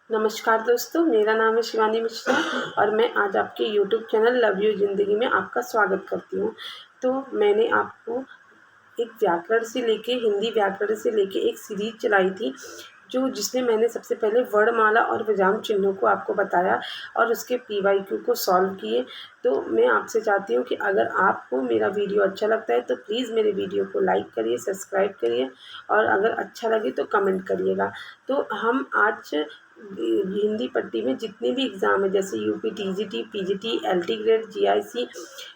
नमस्कार दोस्तों, मेरा नाम है शिवानी मिश्रा और मैं आज आपके यूट्यूब चैनल लव यू ज़िंदगी में आपका स्वागत करती हूँ। तो मैंने आपको एक व्याकरण से लेके हिंदी व्याकरण से लेके एक सीरीज़ चलाई थी, जिसमें मैंने सबसे पहले वर्णमाला और विराम चिन्हों को आपको बताया और उसके पीवाईक्यू को सॉल्व किए। तो मैं आपसे चाहती हूँ कि अगर आपको मेरा वीडियो अच्छा लगता है तो प्लीज़ मेरे वीडियो को लाइक करिए, सब्सक्राइब करिए और अगर अच्छा लगे तो कमेंट करिएगा। तो हम आज हिंदी पट्टी में जितने भी एग्ज़ाम हैं, जैसे UP TGT, PGT, LT grade, GIC,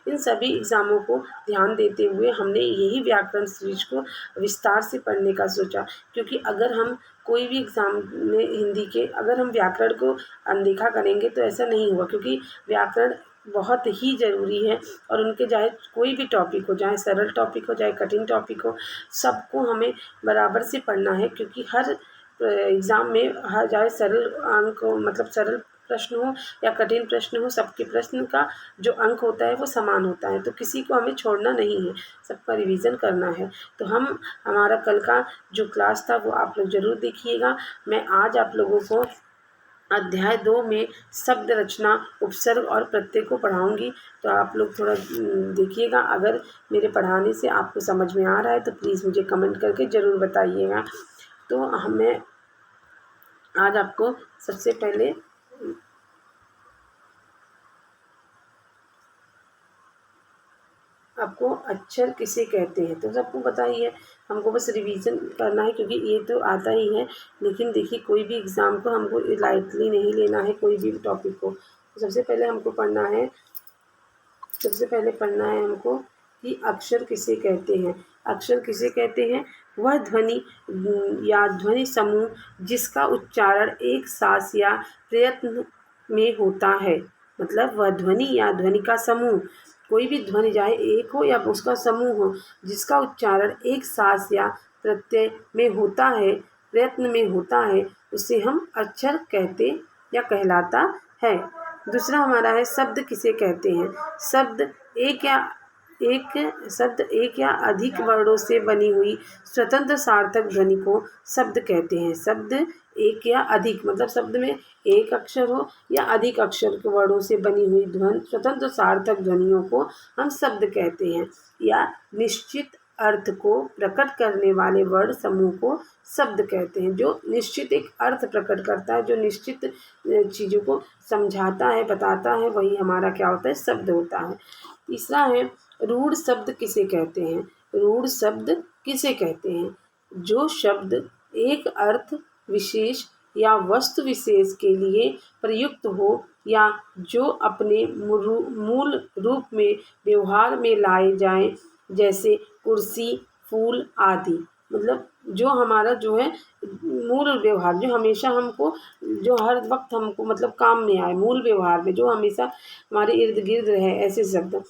इन सभी एग्ज़ामों को ध्यान देते हुए हमने यही व्याकरण सीरीज को विस्तार से पढ़ने का सोचा। क्योंकि अगर हम कोई भी एग्ज़ाम में हिंदी के अगर हम व्याकरण को अनदेखा करेंगे तो ऐसा नहीं होगा, क्योंकि व्याकरण बहुत ही ज़रूरी है और उनके चाहे कोई भी टॉपिक हो, चाहे सरल टॉपिक हो, चाहे कठिन टॉपिक हो, सबको हमें बराबर से पढ़ना है। क्योंकि हर एग्ज़ाम में हर चाहे सरल अंक हो, मतलब सरल प्रश्न हो या कठिन प्रश्न हो, सबके प्रश्न का जो अंक होता है वो समान होता है। तो किसी को हमें छोड़ना नहीं है, सबका रिवीजन करना है। तो हमारा कल का जो क्लास था वो आप लोग ज़रूर देखिएगा। मैं आज आप लोगों को अध्याय 2 में शब्द रचना, उपसर्ग और प्रत्यय को पढ़ाऊँगी। तो आप लोग थोड़ा देखिएगा। अगर मेरे पढ़ाने से आपको समझ में आ रहा है तो प्लीज़ मुझे कमेंट करके ज़रूर बताइएगा। तो मैं आज आपको सबसे पहले आपको अक्षर किसे कहते हैं तो सबको पता ही है, हमको बस रिवीजन करना है क्योंकि ये तो आता ही है। लेकिन देखिए, कोई भी एग्ज़ाम को हमको लाइटली नहीं लेना है, कोई भी टॉपिक को। तो सबसे पहले पढ़ना है हमको कि अक्षर किसे कहते हैं। अक्षर किसे कहते हैं? वह ध्वनि या ध्वनि समूह जिसका उच्चारण एक सास या प्रयत्न में होता है। मतलब वह ध्वनि या ध्वनि का समूह, कोई भी ध्वनि चाहे एक हो या उसका समूह हो, जिसका उच्चारण एक सास या प्रत्यय में होता है, प्रयत्न में होता है, उसे हम अक्षर कहते या कहलाता है। दूसरा हमारा है शब्द किसे कहते हैं। शब्द एक या अधिक वर्णों से बनी हुई स्वतंत्र सार्थक ध्वनि को शब्द कहते हैं। शब्द एक या अधिक मतलब शब्द में एक अक्षर हो या अधिक अक्षर के वर्णों से बनी हुई स्वतंत्र सार्थक ध्वनियों को हम शब्द कहते हैं। या निश्चित अर्थ को प्रकट करने वाले वर्ण समूह को शब्द कहते हैं। जो निश्चित एक अर्थ प्रकट करता है, जो निश्चित चीज़ों को समझाता है, बताता है, वही हमारा क्या होता है? शब्द होता है। तीसरा है रूढ़ शब्द किसे कहते हैं। रूढ़ शब्द किसे कहते हैं? जो शब्द एक अर्थ विशेष या वस्तु विशेष के लिए प्रयुक्त हो या जो अपने मूल रूप में व्यवहार में लाए जाएं, जैसे कुर्सी, फूल आदि। मतलब जो हमारा जो है मूल व्यवहार, जो हमेशा हमको, जो हर वक्त हमको मतलब काम में आए, मूल व्यवहार में जो हमेशा हमारे इर्द गिर्द रहे, ऐसे शब्द।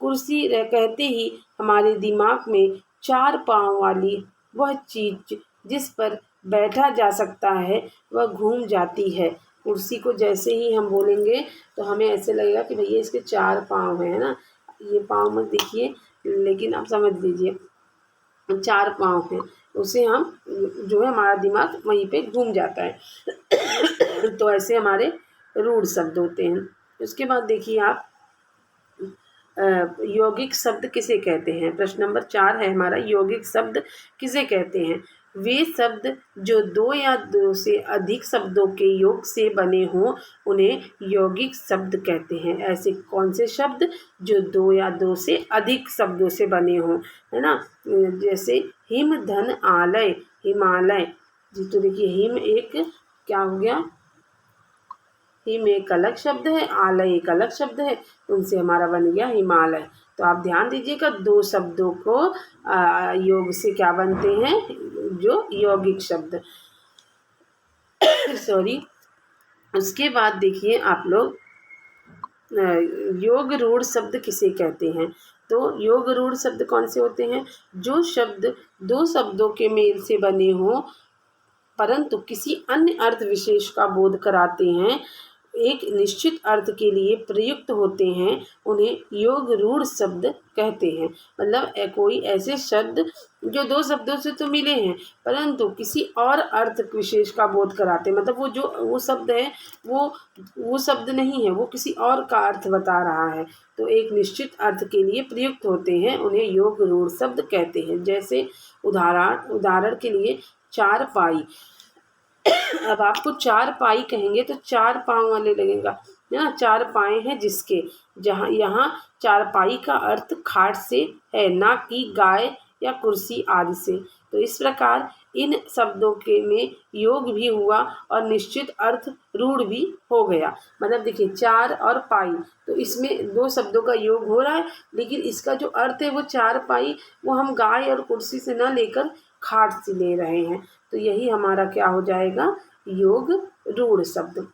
कुर्सी कहते ही हमारे दिमाग में 4 पाँव वाली वह चीज़ जिस पर बैठा जा सकता है वह घूम जाती है। कुर्सी को जैसे ही हम बोलेंगे तो हमें ऐसे लगेगा कि भैया इसके 4 पाँव हैं, है ना। ये पाँव मत देखिए, लेकिन आप समझ लीजिए 4 पाँव हैं। उसे हम जो है हमारा दिमाग वहीं पे घूम जाता है। तो ऐसे हमारे रूढ़ शब्द होते हैं। उसके बाद देखिए आप यौगिक शब्द किसे कहते हैं। प्रश्न नंबर 4 है हमारा, यौगिक शब्द किसे कहते हैं। वे शब्द जो 2 या 2 से अधिक शब्दों के योग से बने हों उन्हें यौगिक शब्द कहते हैं। ऐसे कौन से शब्द? जो 2 या 2 से अधिक शब्दों से बने हों, है ना। जैसे हिम, धन, आलय, हिमालय। जी तो देखिए, हिम एक क्या हो गया? हिम एक अलग शब्द है, आलय एक अलग शब्द है, उनसे हमारा बन गया हिमालय। तो आप ध्यान दीजिएगा, 2 शब्दों को योग से क्या बनते हैं? जो यौगिक शब्द। सॉरी। उसके बाद देखिए आप लोग योग रूढ़ शब्द किसे कहते हैं। तो योग रूढ़ शब्द कौन से होते हैं? जो शब्द 2 शब्दों के मेल से बने हों परंतु किसी अन्य अर्थ विशेष का बोध कराते हैं, एक निश्चित अर्थ के लिए प्रयुक्त होते हैं उन्हें योग रूढ़ शब्द कहते हैं। मतलब कोई ऐसे शब्द जो दो शब्दों से तो मिले हैं परंतु किसी और अर्थ विशेष का बोध कराते हैं। मतलब वो शब्द है वो शब्द नहीं है, वो किसी और का अर्थ बता रहा है। तो एक निश्चित अर्थ के लिए प्रयुक्त होते हैं उन्हें योग रूढ़ शब्द कहते हैं। जैसे उदाहरण के लिए चारपाई। अब आपको चार पाई कहेंगे तो चार पाँव वाले लगेगा ना, चार पाए हैं जिसके। जहाँ यहाँ चारपाई का अर्थ खाट से है, ना कि गाय या कुर्सी आदि से। तो इस प्रकार इन शब्दों के में योग भी हुआ और निश्चित अर्थ रूढ़ भी हो गया। मतलब देखिए चार और पाई, तो इसमें दो शब्दों का योग हो रहा है लेकिन इसका जो अर्थ है वो चार पाई वो हम गाय और कुर्सी से न लेकर खाट से ले रहे हैं। तो यही हमारा क्या हो जाएगा, योग रूढ़ शब्द।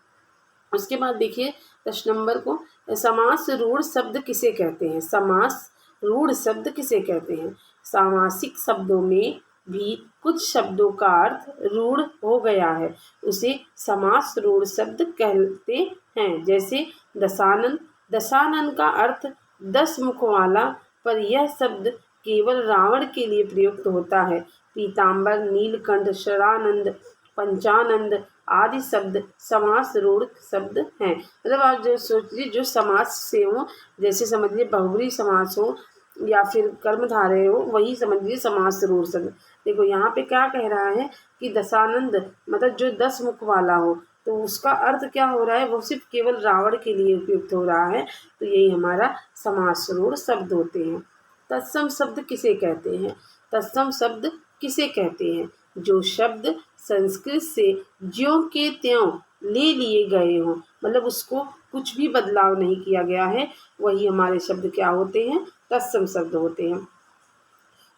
उसके बाद देखिए 10 नंबर को, समास रूढ़ शब्द किसे कहते हैं। समास रूढ़ शब्द किसे कहते हैं। सामासिक शब्दों में भी कुछ शब्दों का अर्थ रूढ़ हो गया है, उसे समास रूढ़ शब्द कहते हैं। जैसे दशानन। दशानन का अर्थ 10 मुख वाला, पर यह शब्द केवल रावण के लिए प्रयुक्त होता है। पीताम्बर, नीलकंठ, शरानंद, पंचानंद आदि शब्द समास रूढ़ शब्द हैं। मतलब आप जो सोचिए जो समास से हो, जैसे समझिए बहुब्री समास हो या फिर कर्मधारय हो, वही समझिए समास रूढ़ शब्द। देखो यहाँ पे क्या कह रहा है कि दशानंद मतलब जो 10 मुख वाला हो, तो उसका अर्थ क्या हो रहा है, वो सिर्फ केवल रावण के लिए उपयुक्त हो रहा है। तो यही हमारा समास रूढ़ शब्द होते हैं। तत्सम शब्द किसे कहते हैं। तत्सम शब्द किसे कहते हैं, जो शब्द संस्कृत से ज्यों के त्यों ले लिए गए हों, मतलब उसको कुछ भी बदलाव नहीं किया गया है, वही हमारे शब्द क्या होते हैं, तत्सम शब्द होते हैं।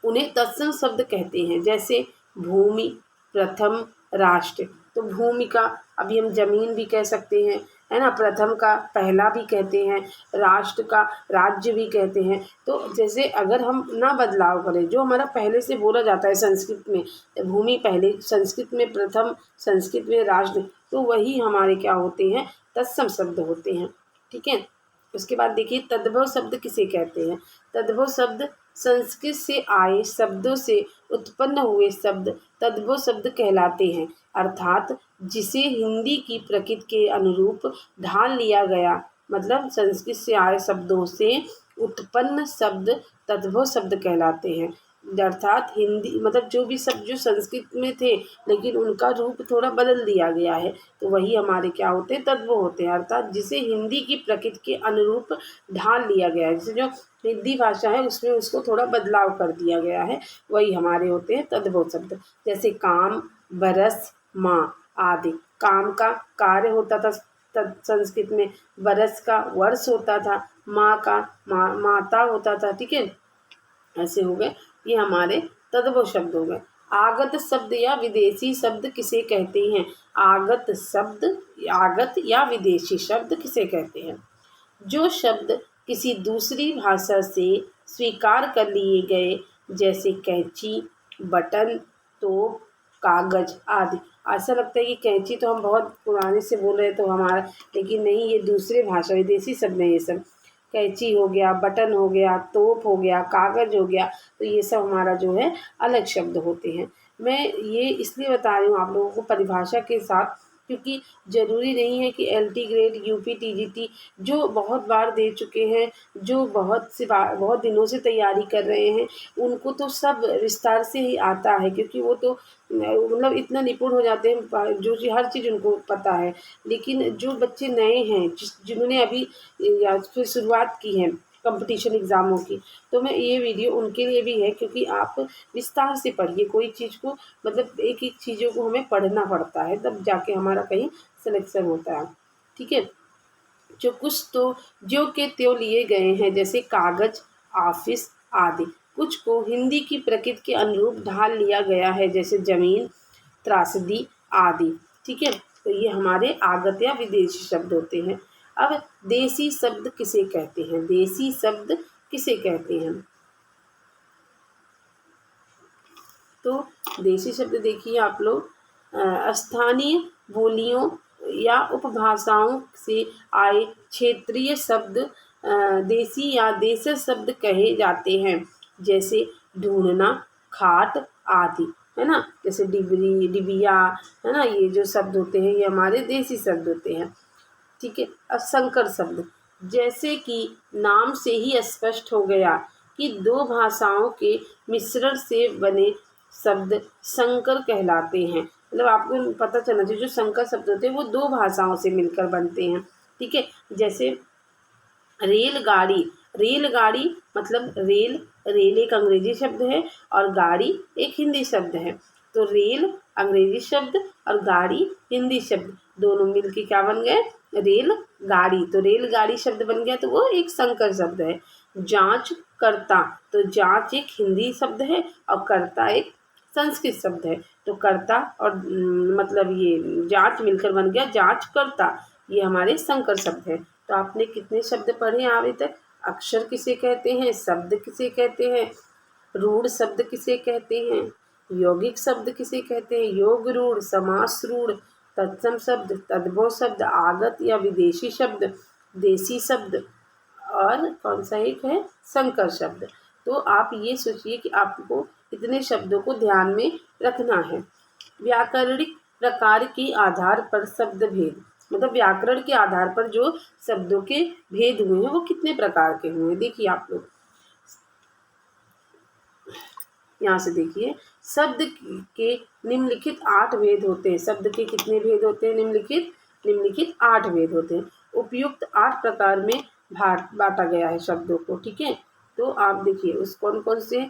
उन्हें तत्सम शब्द कहते हैं। जैसे भूमि, प्रथम, राष्ट्र। तो भूमि का अभी हम जमीन भी कह सकते हैं, है ना। प्रथम का पहला भी कहते हैं, राष्ट्र का राज्य भी कहते हैं। तो जैसे अगर हम ना बदलाव करें, जो हमारा पहले से बोला जाता है संस्कृत में, भूमि पहले, संस्कृत में प्रथम, संस्कृत में राष्ट्र, तो वही हमारे क्या होते हैं, तत्सम शब्द होते हैं। ठीक है। उसके बाद देखिए तद्भव शब्द किसे कहते हैं। तद्भव शब्द संस्कृत से आए शब्दों से उत्पन्न हुए शब्द तद्भव शब्द कहलाते हैं, अर्थात जिसे हिंदी की प्रकृति के अनुरूप ढाल लिया गया। मतलब संस्कृत से आए शब्दों से उत्पन्न शब्द तद्भव शब्द कहलाते हैं, अर्थात हिंदी मतलब जो भी शब्द जो संस्कृत में थे लेकिन उनका रूप थोड़ा बदल दिया गया है, तो वही हमारे क्या होते हैं, तद्भव होते हैं। अर्थात जिसे हिंदी की प्रकृति के अनुरूप ढाल लिया गया है, जैसे जो हिंदी भाषा है उसमें उसको थोड़ा बदलाव कर दिया गया है, वही हमारे होते हैं तद्भव शब्द। जैसे काम, बरस, माँ आदि। काम का कार्य होता था संस्कृत में, बरस का वर्ष होता था, माँ का माता होता था। ठीक है, ऐसे हो गए, ये हमारे तद्भव शब्द हो गए। आगत शब्द या विदेशी शब्द किसे कहते हैं। आगत शब्द, आगत या विदेशी शब्द किसे कहते हैं, जो शब्द किसी दूसरी भाषा से स्वीकार कर लिए गए, जैसे कैंची, बटन, तोप, कागज आदि। ऐसा लगता है कि कैंची तो हम बहुत पुराने से बोल रहे तो हमारा, लेकिन नहीं, ये दूसरे भाषा विदेशी शब्द हैं ये सब। कैंची हो गया, बटन हो गया, तोप हो गया, कागज हो गया, तो ये सब हमारा जो है अलग शब्द होते हैं। मैं ये इसलिए बता रही हूँ आप लोगों को परिभाषा के साथ, क्योंकि ज़रूरी नहीं है कि LT ग्रेड, UP TGT जो बहुत बार दे चुके हैं, जो बहुत दिनों से तैयारी कर रहे हैं, उनको तो सब विस्तार से ही आता है, क्योंकि वो तो मतलब इतना निपुण हो जाते हैं जो हर चीज़ उनको पता है। लेकिन जो बच्चे नए हैं जिन्होंने अभी या फिर शुरुआत की है कंपटीशन एग्ज़ामों की, तो मैं ये वीडियो उनके लिए भी है, क्योंकि आप विस्तार से पढ़िए कोई चीज़ को, मतलब एक एक चीज़ों को हमें पढ़ना पड़ता है, तब जाके हमारा कहीं सिलेक्शन होता है। ठीक है। जो कुछ तो ज्यों के त्यों लिए गए हैं, जैसे कागज, ऑफिस आदि। कुछ को हिंदी की प्रकृति के अनुरूप ढाल लिया गया है, जैसे जमीन, त्रासदी आदि। ठीक है। तो ये हमारे आगत या विदेशी शब्द होते हैं। अब देसी शब्द किसे कहते हैं। देसी शब्द किसे कहते हैं, तो देसी शब्द देखिए आप लोग, स्थानीय बोलियों या उपभाषाओं से आए क्षेत्रीय शब्द देसी या देसी शब्द कहे जाते हैं, जैसे ढूंढना, खाट आदि, है ना। जैसे डिबरी, डिबिया, है ना, ये जो शब्द होते हैं ये हमारे देसी शब्द होते हैं। ठीक है। अब संकर शब्द, जैसे कि नाम से ही स्पष्ट हो गया कि दो भाषाओं के मिश्रण से बने शब्द संकर कहलाते हैं। मतलब आपको पता चलना चाहिए जो संकर शब्द होते हैं वो दो भाषाओं से मिलकर बनते हैं। ठीक है। जैसे रेलगाड़ी, रेलगाड़ी मतलब रेल, रेल एक अंग्रेजी शब्द है और गाड़ी एक हिंदी शब्द है। तो रेल अंग्रेजी शब्द और गाड़ी हिंदी शब्द दोनों मिलके क्या बन गए, रेल गाड़ी। तो रेलगाड़ी शब्द बन गया तो वो एक संकर शब्द है। जांच करता, तो जांच एक हिंदी शब्द है और करता एक संस्कृत शब्द है। तो करता और मतलब ये जांच मिलकर बन गया जांच करता, ये हमारे संकर शब्द है। तो आपने कितने शब्द पढ़े अभी तक? अक्षर किसे कहते हैं, शब्द किसे कहते हैं, रूढ़ शब्द किसे कहते हैं, यौगिक शब्द किसे कहते हैं, योग रूढ़, समास रूढ़, तत्सम शब्द, तद्भव शब्द, आगत या विदेशी शब्द, देसी शब्द, और कौन सा एक है, संकर शब्द। तो आप ये सोचिए कि आपको इतने शब्दों को ध्यान में रखना है। व्याकरणिक प्रकार के आधार पर शब्द भेद, मतलब व्याकरण के आधार पर जो शब्दों के भेद हुए हैं वो कितने प्रकार के हुए हैं। देखिए आप लोग यहाँ से देखिए, शब्द के निम्नलिखित 8 भेद होते हैं। शब्द के कितने भेद होते हैं? निम्नलिखित 8 भेद होते हैं। उपयुक्त 8 प्रकार में बांटा गया है शब्दों को। ठीक है। तो आप देखिए उस कौन कौन से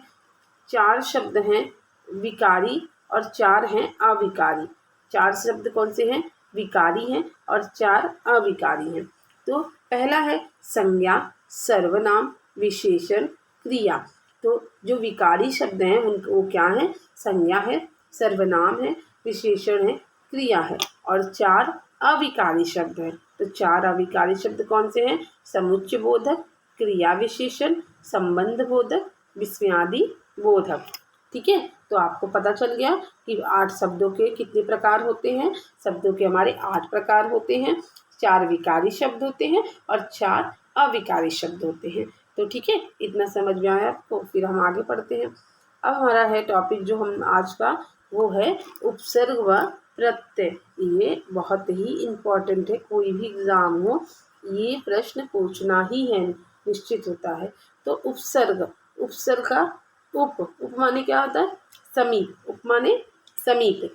4 शब्द हैं विकारी और 4 हैं अविकारी। 4 शब्द कौन से हैं? विकारी हैं और 4 अविकारी हैं। तो पहला है संज्ञा, सर्वनाम, विशेषण, क्रिया। तो जो विकारी शब्द हैं उनको वो क्या है? संज्ञा है, सर्वनाम है, विशेषण है, क्रिया है। और 4 अविकारी शब्द हैं। तो 4 अविकारी शब्द कौन से हैं? समुच्चय बोधक, क्रिया विशेषण, संबंध बोधक, विस्मयादि बोधक। ठीक है। तो आपको पता चल गया कि 8 शब्दों के कितने प्रकार होते हैं। शब्दों के हमारे 8 प्रकार होते हैं। 4 विकारी शब्द होते हैं और 4 अविकारी शब्द होते हैं। तो ठीक है, इतना समझ में आया आपको। फिर हम आगे पढ़ते हैं। अब हमारा है टॉपिक जो हम आज का, वो है उपसर्ग व प्रत्यय। ये बहुत ही इम्पोर्टेंट है, कोई भी एग्जाम हो ये प्रश्न पूछना ही है, निश्चित होता है। तो उपसर्ग, उपसर्ग का उप माने क्या होता है? समीप। उप माने समीप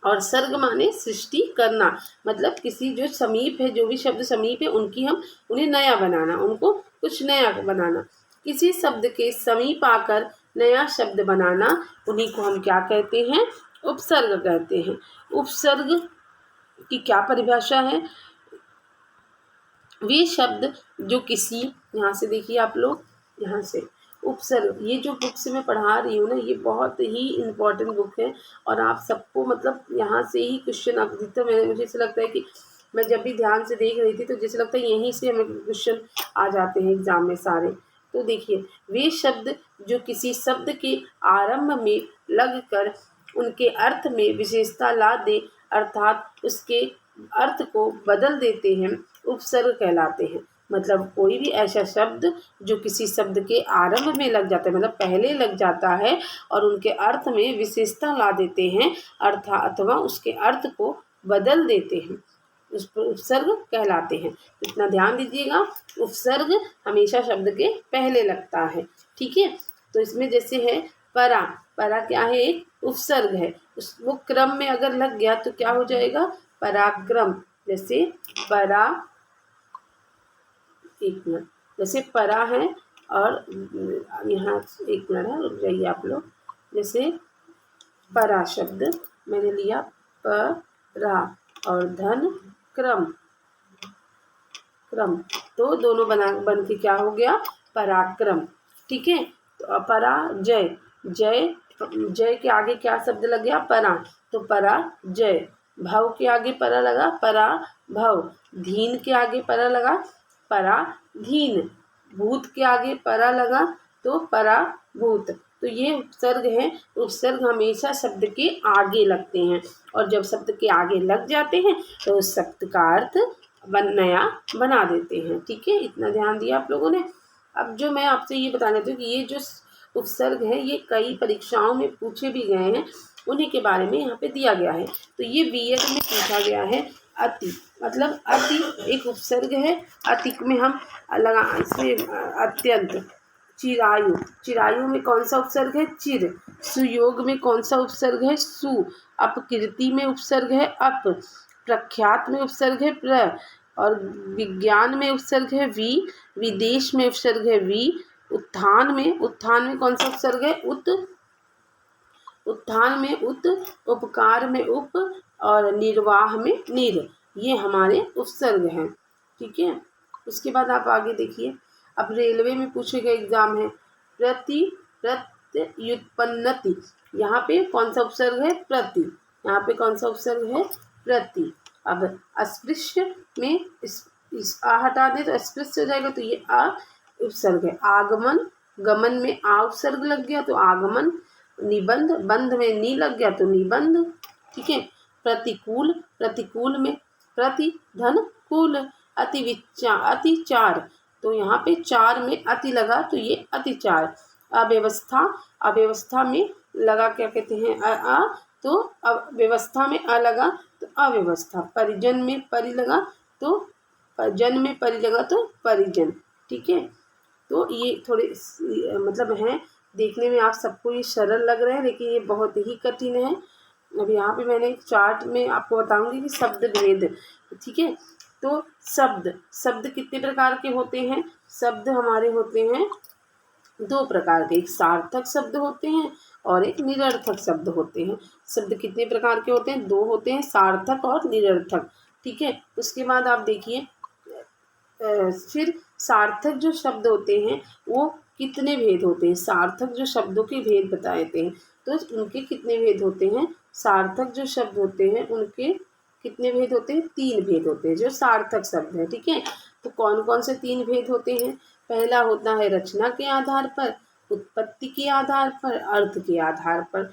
और सर्ग माने सृष्टि करना। मतलब किसी जो समीप है, जो भी शब्द समीप है उन्हें नया बनाना, उनको कुछ नया बनाना। किसी शब्द के समीप आकर नया शब्द बनाना, उन्हीं को हम क्या कहते हैं? उपसर्ग कहते हैं। उपसर्ग की क्या परिभाषा है? वे शब्द जो किसी, यहाँ से देखिए आप लोग, यहाँ से उपसर्ग, ये जो बुक से मैं पढ़ा रही हूँ ना, ये बहुत ही इम्पोर्टेंट बुक है और आप सबको मतलब यहाँ से ही क्वेश्चन अधिकतर मुझे ऐसा लगता है कि मैं जब भी ध्यान से देख रही थी तो जैसे लगता है यहीं से हमें क्वेश्चन आ जाते हैं एग्जाम में सारे। तो देखिए, वे शब्द जो किसी शब्द के आरंभ में लगकर उनके अर्थ में विशेषता ला दे, अर्थात उसके अर्थ को बदल देते हैं, उपसर्ग कहलाते हैं। मतलब कोई भी ऐसा शब्द जो किसी शब्द के आरंभ में लग जाता है, मतलब पहले लग जाता है और उनके अर्थ में विशेषता ला देते हैं, अथवा उसके अर्थ को बदल देते हैं, उस पर उपसर्ग कहलाते हैं। इतना ध्यान दीजिएगा, उपसर्ग हमेशा शब्द के पहले लगता है। ठीक है। तो इसमें जैसे है परा, परा क्या है? एक उपसर्ग है। वो क्रम में अगर लग गया तो क्या हो जाएगा? पराक्रम। जैसे परा, एक मिनट, जैसे परा है और यहाँ एक मिनट है, रुक जाइए आप लोग। जैसे परा शब्द मैंने लिया, परा और धन क्रम, क्रम, तो दोनों बन के क्या हो गया? पराक्रम। ठीक है। तो पराजय, जय, जय के आगे क्या शब्द लग गया? परा, तो पराजय। भव के आगे परा लगा, पराभव। धीन के आगे परा लगा, पराधीन। भूत के आगे परा लगा तो पराभूत। तो ये उपसर्ग है, उपसर्ग हमेशा शब्द के आगे लगते हैं, और जब शब्द के आगे लग जाते हैं तो उस शब्द का अर्थ नया बना देते हैं। ठीक है, इतना ध्यान दिया आप लोगों ने। अब जो मैं आपसे ये बताना चाहती हूँ कि ये जो उपसर्ग है ये कई परीक्षाओं में पूछे भी गए हैं, उन्हीं के बारे में यहाँ पे दिया गया है। तो ये बीएड में पूछा गया है। अति मतलब अति एक उपसर्ग है। अति में हम लगा इसमें अत्यंत। चिरायु, चिरायु में कौन सा उपसर्ग है? चिर। सुयोग में कौन सा उपसर्ग है? सु। अपकीर्ति में उपसर्ग है अप। प्रख्यात में उपसर्ग है प्र। और विज्ञान में उपसर्ग है वि। विदेश में उपसर्ग है वि। उत्थान में कौन सा उपसर्ग है? उत। उत्थान में उत। उपकार में उप। और निर्वाह में निर। ये हमारे उपसर्ग हैं। ठीक है, उसके बाद आप आगे देखिए। अब रेलवे में पूछे गए एग्जाम है। प्रति प्रत्युत्पन्नति, यहाँ पे कौन सा उपसर्ग है? प्रति। यहाँ पे कौन सा उपसर्ग है? प्रति। अब अस्पृश्य में इस आ हटा दे तो अस्पृश्य हो जाएगा, तो ये आ उपसर्ग है। आगमन, गमन में आ उपसर्ग लग गया तो आगमन। निबंध, बंध में नी लग गया तो निबंध। ठीक है, प्रतिकूल, प्रतिकूल में प्रति धन कूल। अतिचार, तो यहाँ पे चार में अति लगा तो ये अतिचार। अव्यवस्था, अव्यवस्था में लगा क्या कहते हैं? अ, तो अब व्यवस्था में अ लगा तो अव्यवस्था। परिजन में परि लगा तो जन में परि लगा तो परिजन। ठीक है, तो ये थोड़े मतलब हैं, देखने में आप सबको ये सरल लग रहे हैं, लेकिन ये बहुत ही कठिन है। अब यहाँ पे मैंने एक चार्ट में आपको बताऊंगी कि शब्द भेद। ठीक है, तो शब्द कितने प्रकार के होते हैं? शब्द हमारे होते हैं दो प्रकार के, एक सार्थक शब्द होते हैं और एक निरर्थक शब्द होते हैं। शब्द कितने प्रकार के होते हैं? दो होते हैं, सार्थक और निरर्थक। ठीक है, उसके बाद आप देखिए फिर सार्थक जो शब्द होते हैं वो कितने भेद होते हैं? सार्थक जो शब्दों के भेद बताए थे, तो उनके कितने भेद होते हैं? सार्थक जो शब्द होते हैं उनके कितने भेद होते हैं? 3 भेद होते हैं जो सार्थक शब्द है। ठीक है, तो कौन कौन से 3 भेद होते हैं? पहला होता है रचना के आधार पर, उत्पत्ति के आधार पर, अर्थ के आधार पर।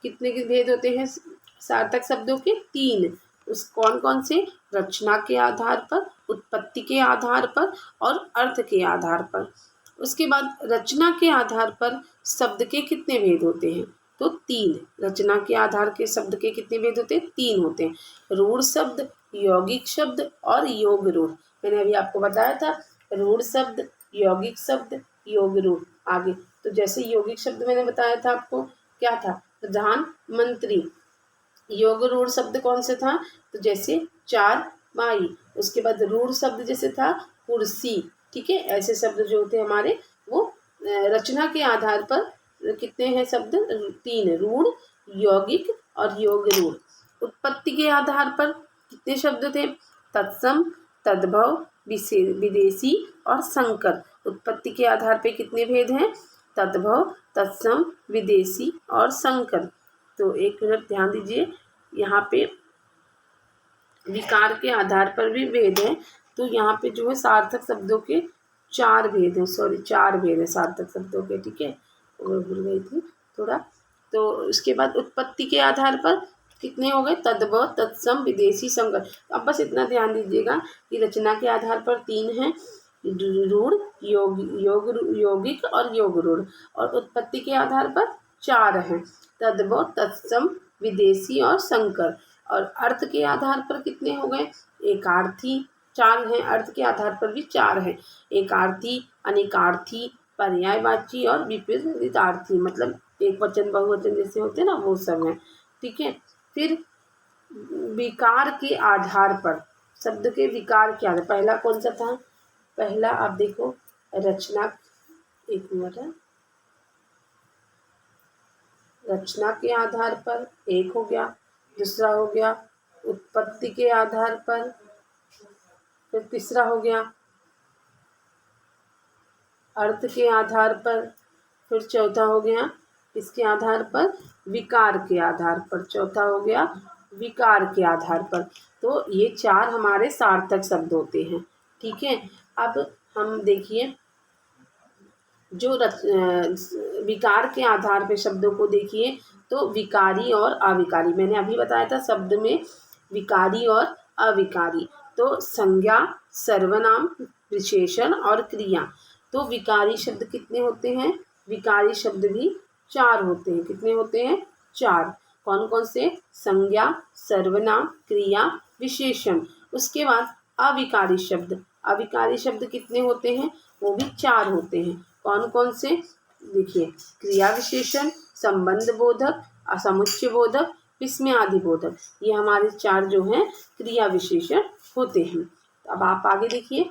कितने के भेद होते हैं सार्थक शब्दों के? 3। उस कौन कौन से? रचना के आधार पर, उत्पत्ति के आधार पर और अर्थ के आधार पर। उसके बाद रचना के आधार पर शब्द के कितने भेद होते हैं? तो 3। रचना के आधार के शब्द के कितने भेद होते हैं? 3 होते हैं। रूढ़ शब्द, यौगिक शब्द और योग रूढ़। मैंने अभी आपको बताया था रूढ़ शब्द, यौगिक शब्द, योग रूढ़। आगे तो जैसे यौगिक शब्द मैंने बताया था आपको, क्या था? प्रधानमंत्री। योग रूढ़ शब्द कौन से था? तो जैसे चार माई। उसके बाद रूढ़ शब्द जैसे था कुर्सी। ठीक है, ऐसे शब्द जो होते हैं हमारे वो रचना के आधार पर कितने हैं शब्द? 3। रूढ़, यौगिक और योग रूढ़। उत्पत्ति के आधार पर कितने शब्द थे? तत्सम, तद्भव, विदेशी और संकर। उत्पत्ति के आधार पे कितने भेद हैं? तद्भव, तत्सम, विदेशी और संकर। तो एक मिनट ध्यान दीजिए, यहाँ पे विकार के आधार पर भी भेद है। तो यहाँ पे जो है सार्थक शब्दों के 4 भेद हैं, 4 भेद है सार्थक शब्दों के। ठीक है, वो भूल गई थी थोड़ा। तो उसके बाद उत्पत्ति के आधार पर कितने हो गए? तद्भव, तत्सम, विदेशी, संकर। अब बस इतना ध्यान दीजिएगा कि रचना के आधार पर 3 हैं, रूढ़, यौगिक और योग रूढ़। और उत्पत्ति के आधार पर 4 हैं, तद्भव, तत्सम, विदेशी और संकर। और अर्थ के आधार पर कितने हो गए? एकार्थी 4 हैं, अर्थ के आधार पर भी 4 हैं। एकार्थी, अनेकार्थी, पर्यायवाची और विपरीतार्थी, मतलब एक वचन बहुवचन जैसे होते हैं ना, वो सब हैं। ठीक है, फिर विकार के आधार पर, शब्द के विकार के आधार, पहला कौन सा था? पहला आप देखो रचना, एक मिनट है, रचना के आधार पर एक हो गया। दूसरा हो गया उत्पत्ति के आधार पर। फिर तीसरा हो गया अर्थ के आधार पर। फिर चौथा हो गया इसके आधार पर? विकार के आधार पर। चौथा हो गया विकार के आधार पर। तो ये 4 हमारे सार्थक शब्द होते हैं। ठीक है, अब हम देखिए जो विकार के आधार पे शब्दों को देखिए तो विकारी और अविकारी, मैंने अभी बताया था शब्द में विकारी और अविकारी। तो संज्ञा, सर्वनाम, विशेषण और क्रिया। तो विकारी शब्द कितने होते हैं? विकारी शब्द भी 4 होते हैं। कितने होते हैं? 4। कौन कौन से? संज्ञा, सर्वनाम, क्रिया, विशेषण। उसके बाद अविकारी शब्द। अविकारी शब्द कितने होते हैं? वो भी 4 होते हैं। कौन कौन से? देखिए, क्रिया विशेषण, संबंध बोधक, असमुच्चय बोधक, विस्मय आदि बोधक। ये हमारे 4 जो हैं क्रिया विशेषण होते हैं। अब आप आगे देखिए।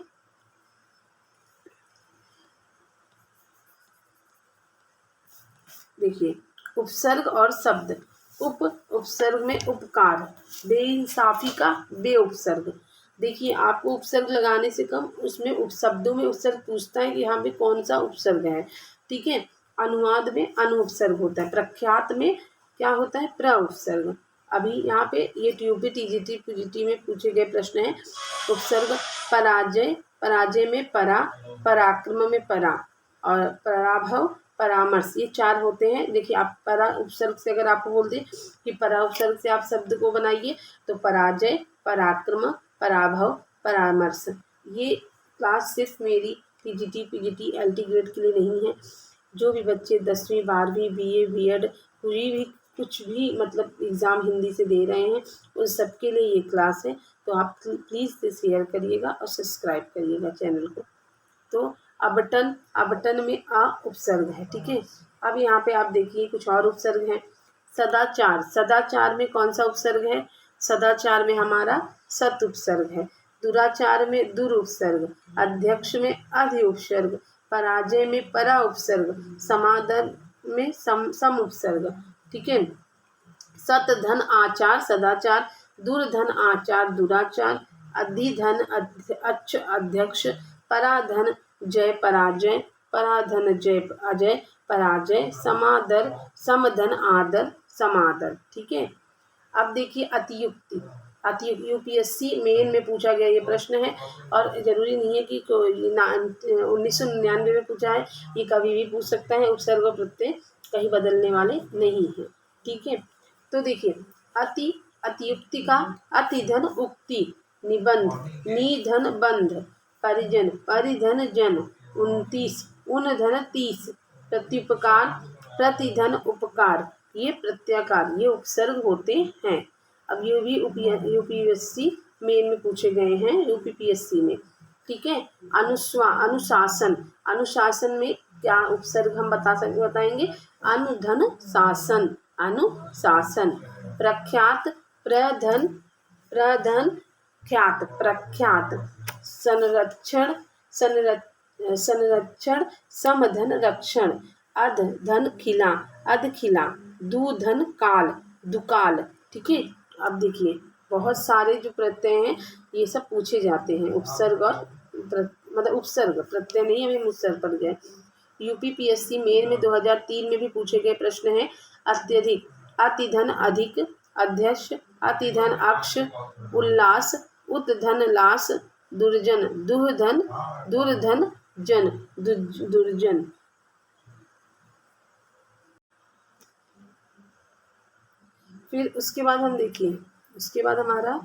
देखिए, उपसर्ग और शब्द। उपसर्ग में उपकार, बेइंसाफी का बेउपसर्ग। देखिए, आपको उपसर्ग लगाने से कम उसमें उपशब्दों में उपसर्ग पूछता है कि यहाँ पे कौन सा उपसर्ग है। ठीक है। अनुवाद में अनुपसर्ग होता है। प्रख्यात में क्या होता है? प्रउपसर्ग। अभी यहाँ पे ये टीयूपी, टीजीटी, पीजीटी में पूछे गए प्रश्न है। उपसर्ग पराजय, पराजय में परा, पराक्रम में परा, और पराभव, परामर्श, ये 4 होते हैं। देखिए, आप परा उपसर्ग से अगर आपको बोल दें कि परा उपसर्ग से आप शब्द को बनाइए तो पराजय, पराक्रम, पराभव, परामर्श। ये क्लास सिर्फ मेरी टीजीटी, पीजीटी, एलटी ग्रेड के लिए नहीं है। जो भी बच्चे 10वीं 12वीं बीए, बीएड, कोई भी कुछ भी मतलब एग्ज़ाम हिंदी से दे रहे हैं उन सबके लिए ये क्लास है। तो आप प्लीज़ से शेयर करिएगा और सब्सक्राइब करिएगा चैनल को। तो अबटन, अबटन में अ उपसर्ग है। ठीक है। अब यहाँ पे आप देखिए कुछ और उपसर्ग हैं। सदाचार, सदाचार में कौन सा उपसर्ग है? सदाचार में हमारा सत उपसर्ग है। दुराचार में दुर उपसर्ग, अध्यक्ष में अधि उपसर्ग, पराजय में परा उपसर्ग, समादर में सम उपसर्ग। ठीक है। सत धन आचार सदाचार, दुर्धन आचार दुराचार, अधिधन अच्छ अध्यक्ष, पराधन जय पराजय, पराधन जय अजय पराजय, समादर समधन आदर समादर। ठीक है। अब देखिए अतियुक्ति। अतियुक्ति यूपीएससी मेन में पूछा गया ये प्रश्न है और ज़रूरी नहीं है कि 1999 में पूछा है, ये कभी भी पूछ सकता है। उपसर्ग और प्रत्यय कहीं बदलने वाले नहीं हैं। ठीक है। तो देखिए, अति, अतियुक्ति का अतिधन उक्ति, निबंध, निधन बंध, परिजन, परिधन जन, 29, उनधन 30, प्रत्युपकार, प्रतिधन उपकार, ये प्रत्याकार, ये उपसर्ग होते हैं। अब ये भी यूपीएससी मेन में पूछे गए हैं, यूपीपीएससी में। ठीक है। अनुशासन, अनुशासन में क्या उपसर्ग हम बताएंगे? अनुधन शासन, अनुशासन। प्रख्यात, प्रधन, प्रधन ख्यात, प्रख्यात। संरक्षण, संरक्षण, समधन रक्षण। अध धन खिला, अधखिला। दुधन काल, दुकाल। ठीक है। अब देखिए, बहुत सारे जो प्रत्यय हैं ये सब पूछे जाते हैं। उपसर्ग और मतलब उपसर्ग, प्रत्यय नहीं, हमें मुसर्ग पड़ गए। यूपीपीएससी मेन में 2003 में भी पूछे गए प्रश्न है। अत्यधिक, अतिधन अधिक, अध्यक्ष, अतिधन अक्ष, उल्लास, उत्धन लास, दुर्जन, दुर्धन, दुर्धन जन, दुर्जन। फिर उसके बाद हम देखिए, उसके बाद हमारा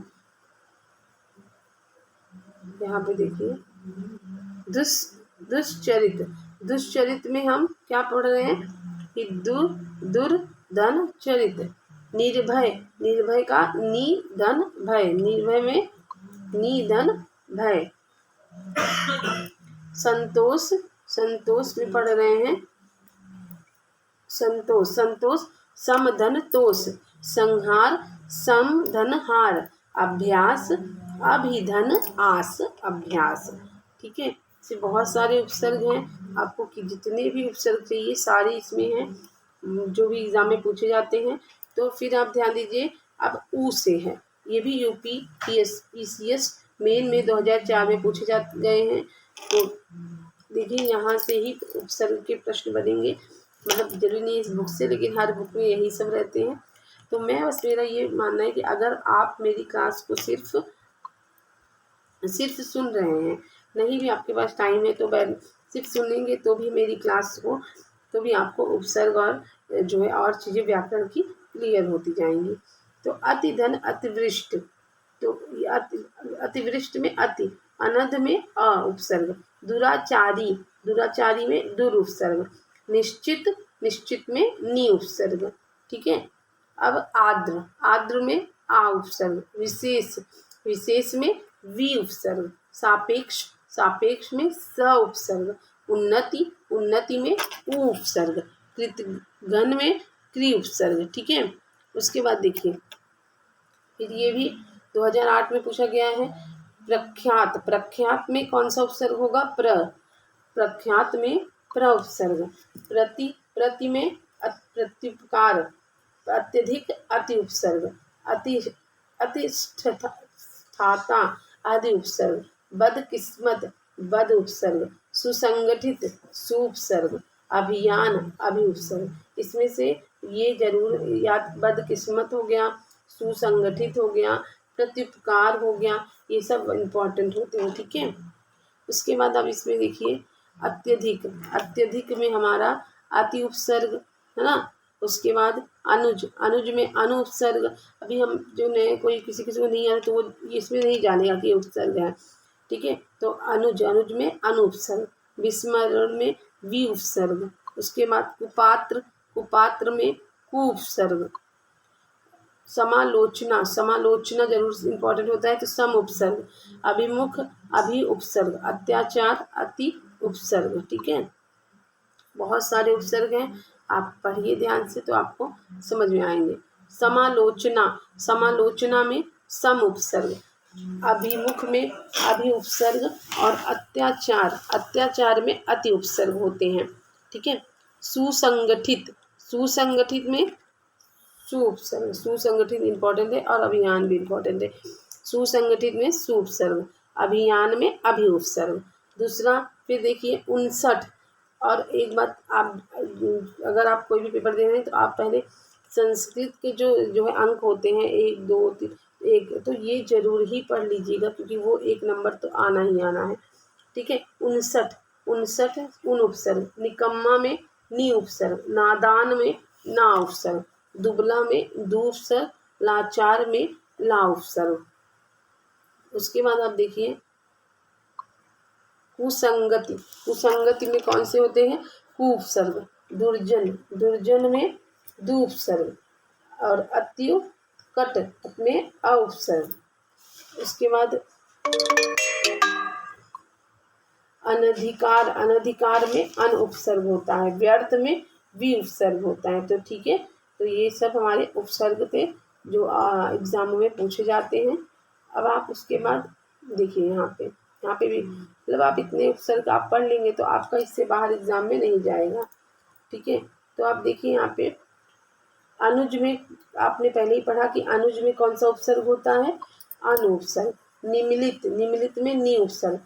यहाँ पे देखिए दुष्चरित। दुष्चरित में हम क्या पढ़ रहे हैं कि दुर्धन चरित। निर्भय, निर्भय का निधन भय, निर्भय में निधन भय। संतोष, संतोष में पढ़ रहे हैं संतोष, संतोष समधन तोष। संहार, समधनहार। अभ्यास, अभिधन आस, अभ्यास। ठीक है। इससे बहुत सारे उपसर्ग हैं। आपको कि जितने भी उपसर्ग चाहिए सारे इसमें हैं, जो भी एग्जाम में पूछे जाते हैं। तो फिर आप ध्यान दीजिए, अब ऊ से है। ये भी यूपीपीसीएस मेन में 2004 में पूछे गए हैं। तो देखिए, यहाँ से ही उपसर्ग के प्रश्न बनेंगे। मतलब जरूरी नहीं इस बुक से, लेकिन हर बुक में यही सब रहते हैं। तो मैं बस, मेरा ये मानना है कि अगर आप मेरी क्लास को सिर्फ सुन रहे हैं, नहीं भी आपके पास टाइम है तो सिर्फ सुनेंगे तो भी मेरी क्लास को, तो भी आपको उपसर्ग और जो है और चीज़ें व्याकरण की क्लियर होती जाएंगी। तो अति धन अतिवृष्ट, तो अतिवृष्ट में अति, अनध में अ उपसर्ग, दुराचारी, दुराचारी में दुर उपसर्ग, निश्चित, निश्चित में नी उपसर्ग। ठीक है। अब आर्द्र, आर्द्र में आ उपसर्ग, विशेष, विशेष में वी उपसर्ग, सापेक्ष, सापेक्ष में स उपसर्ग, उन्नति, उन्नति में उ उपसर्ग, कृतघ्न में क्री उपसर्ग। ठीक है। उसके बाद देखिए फिर ये भी 2008 में पूछा गया है। प्रख्यात, प्रख्यात में कौन सा उपसर्ग होगा? प्र, प्रख्यात में प्र उपसर्ग, प्रति, प्रति में प्रत्युपकार, अत्यधिक अति उपसर्ग, अति, अतिष्ठता आदि उपसर्ग, बदकिस्मत बद उपसर्ग, सुसंगठित सु उपसर्ग, अभियान अभि उपसर्ग। इसमें से ये जरूर याद, बदकिस्मत हो गया, सुसंगठित हो गया, प्रत्युपकार हो गया, ये सब इम्पोर्टेंट होते हैं। ठीक है। उसके बाद अब इसमें देखिए अत्यधिक, अत्यधिक में हमारा अति उपसर्ग है ना। उसके बाद अनुज, अनुज में अनु उपसर्ग। अभी हम जो नए कोई किसी किसी को नहीं आ रहा तो वो इसमें नहीं जानेगा कि ये उपसर्ग है। ठीक है। तो अनुज, अनुज में अनु उपसर्ग, विस्मरण में वी उपसर्ग। उसके बाद कुपात्र, कुपात्र में कु उपसर्ग, समालोचना, समालोचना जरूर इम्पोर्टेंट होता है तो सम उपसर्ग, अभिमुख अभि उपसर्ग, अत्याचार अति उपसर्ग। ठीक है। बहुत सारे उपसर्ग हैं, आप पढ़िए ध्यान से तो आपको समझ में आएंगे। समालोचना, समालोचना में सम उपसर्ग, अभिमुख में अभि उपसर्ग और अत्याचार, अत्याचार में अति उपसर्ग होते हैं। ठीक है। सुसंगठित, सुसंगठित में सु उपसर्ग, सुसंगठित इम्पोर्टेंट है और अभियान भी इम्पोर्टेंट है। सुसंगठित में सु उपसर्ग, अभियान में अभि उपसर्ग। दूसरा फिर देखिए 59। और एक बात, आप अगर आप कोई भी पेपर दे रहे हैं तो आप पहले संस्कृत के जो है अंक होते हैं 1 2 3 1, तो ये जरूर ही पढ़ लीजिएगा क्योंकि वो 1 नंबर तो आना ही आना है। ठीक है। 59, 59 उन उपसर्ग, निकम्मा में नी उपसर्ग, नादान में ना उपसर्ग, दुबला में दू उपसर्ग, लाचार में ला उपसर्ग। उसके बाद आप देखिए कुसंगति, कुसंगति में कौन से होते हैं? कु उपसर्ग, दुर्जन, दुर्जन में दु उपसर्ग और अत्युत्कट में अ उपसर्ग। उसके बाद अनधिकार, अनधिकार में अन उपसर्ग होता है, व्यर्थ में वी उपसर्ग होता है। तो ठीक है। तो ये सब हमारे उपसर्ग थे जो एग्जाम में पूछे जाते हैं। अब आप उसके बाद देखिए यहाँ पे भी मतलब आप इतने उपसर्ग आप पढ़ लेंगे तो आपका इससे बाहर एग्जाम में नहीं जाएगा। ठीक है। तो आप देखिए यहाँ पे अनुज में आपने पहले ही पढ़ा कि अनुज में कौन सा उपसर्ग होता है? अनु उपसर्ग। निमिलित, निमिलित में नी उपसर्ग,